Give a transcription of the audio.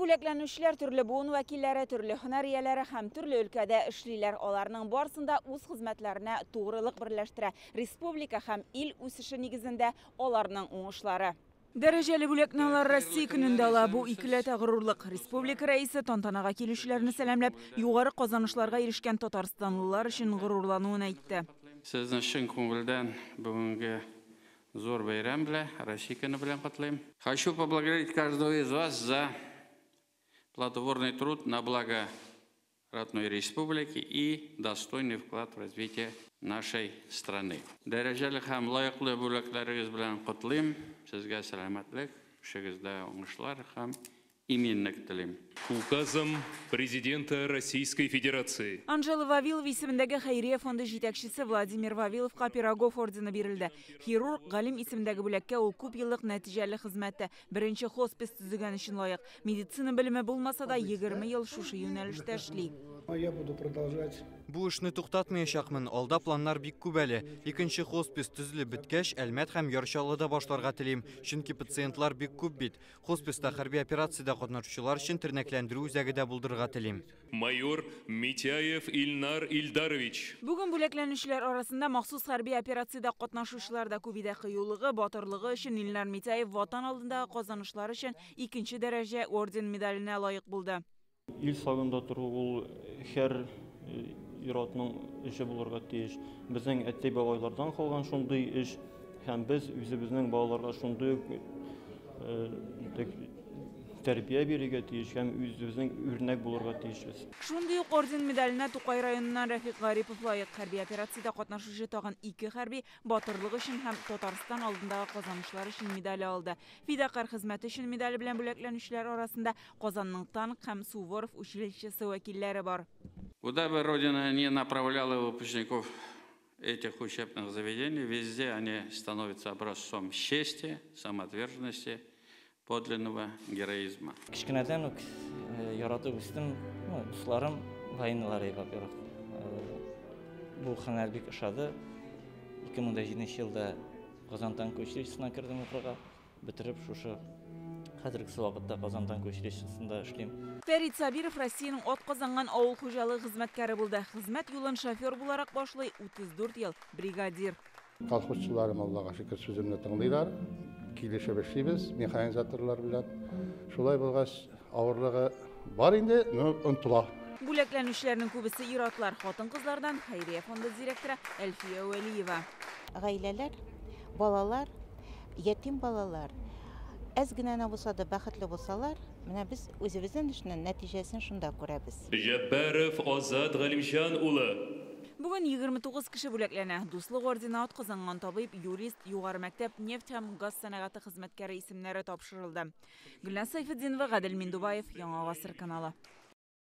бүләкләнүчеләр төрле буын вәкилләре, төрле һөнәр ияләре һәм төрле өлкәдә эшлиләр. Аларның барысында үз хезмәтләренә тугрылык берләштерә. Республика һәм ил үсеше нигезендә аларның уңышлары. Дәрәҗәле бүләкнәләр Россия көнендә ала. Бу икеләтә горурлык. Республика рәисе тантанага килүчеләрне сәламләп, югары казанышларга ирешкән татарстанлылар өчен горурлануын әйтте. Сезне чын күңелдән бүгенге зор бәйрәм белән, Россия көне белән котлыйм. Хочу поблагодарить каждого из вас за плодотворный труд на благо родной республики и достойный вклад в развитие нашей страны. Дәрәҗәле һәм лаеклы бүләкләрегез белән котлыйм. Сезгә сәламәтлек, эшегездә уңышлар һәм именлек телим. Указом президента Российской Федерации. Анжела Вавилов исемендәге хәйрия фонды җитәкчесе Владимир Вавиловка Пирогов ордены бирелде. Хирург Галим исемендәге бүләккә ул күп еллык нәтиҗәле хезмәттә. Беренче хоспис төзегән өчен лаек. Медицина белеме булмаса да 20 ел шушы юнәлештә эшли. Я буду продолжать. Бу эшне туктатмаячакмын. Алда планнар бик күп әле. Икенче хоспис төзелеп беткәч, Әлмәт һәм Ярчалыда башларга телим. Чөнки пациентлар бик күп бит. Хосписта хәрби операциядә катнашучылар өчен тернәкләндерү үзәгедә булдырырга телим. Майор Митяев Ильнар Ильдарович. Бүген бүләкләнүчеләр арасында махсус хәрби операциядә катнашучылар да күп иде. Кыюлыгы, батырлыгы өчен Ильнар Митяев ватан алдындагы казанышлары өчен 2нче дәрәҗә орден медаленә лаек булды. Ил сагында тору ул һәр иратның эше булырга тиеш. Безнең әти бабайлардан калган шундый эш һәм без үзебезнең балаларга шундый тәрбия бирергә тиеш һәм үзебезнең үрнәк булырга тиешбез. Шундый ук орден медаленә Тукай районыннан Рәфик Гарипов лаек. Хәрби операциядә катнашучы тагын 2 хәрби батырлыгы өчен һәм Татарстан алдындагы казанышлары өчен медаль алды. Фидакар хезмәте өчен медаль белән бүләкләнүчеләр арасында Казанның танк һәм Суворов училищесы вәкилләре бар. Куда бы Родина не направляла выпускников этих учебных заведений, везде они становятся образцом чести, самоотверженности, подлинного героизма. Кичкенәдән үк яратып үстем, дусларым военнылар иде, во-первых. Бу һөнәр бик ошады. 2007 елда Казан танк училищесына кирдем укырга, бетереп шушы хәзерге вакытта Казан танк училищесында эшлим. Фәрит Сабиров Россиянең атказанган авыл хуҗалыгы хезмәткәре булды. Хезмәт юлын шофер буларак башлый 34 ел, бригадир. Колхозчыларым Аллага шөкер сүземне тыңлыйлар. Килешеп эшлибез, механизаторлар белән. Шулай булгач, авырлыгы бар инде, но онтыла. Бүләкләнүчеләрнең күбесе иратлар. Хатын-кызлардан хәйрия фонды директоры Әлфия Вәлиева. Гаиләләр, балалар, ятим балалар әз генә булса да бәхетле булсалар, менә без үзебезнең эшнең нәтиҗәсен шунда күрәбез. Җәббәров Азат Галимҗан улы. Бүген 29 кеше бүләкләнә. Дуслык ордены атказанган табиб, юрист, югары мәктәп, нефть һәм газ сәнәгате хезмәткәре исемнәре тапшырылды. Гөлназ Сайфетдинова, Гадел Миндубаев, Яңа Гасыр каналы.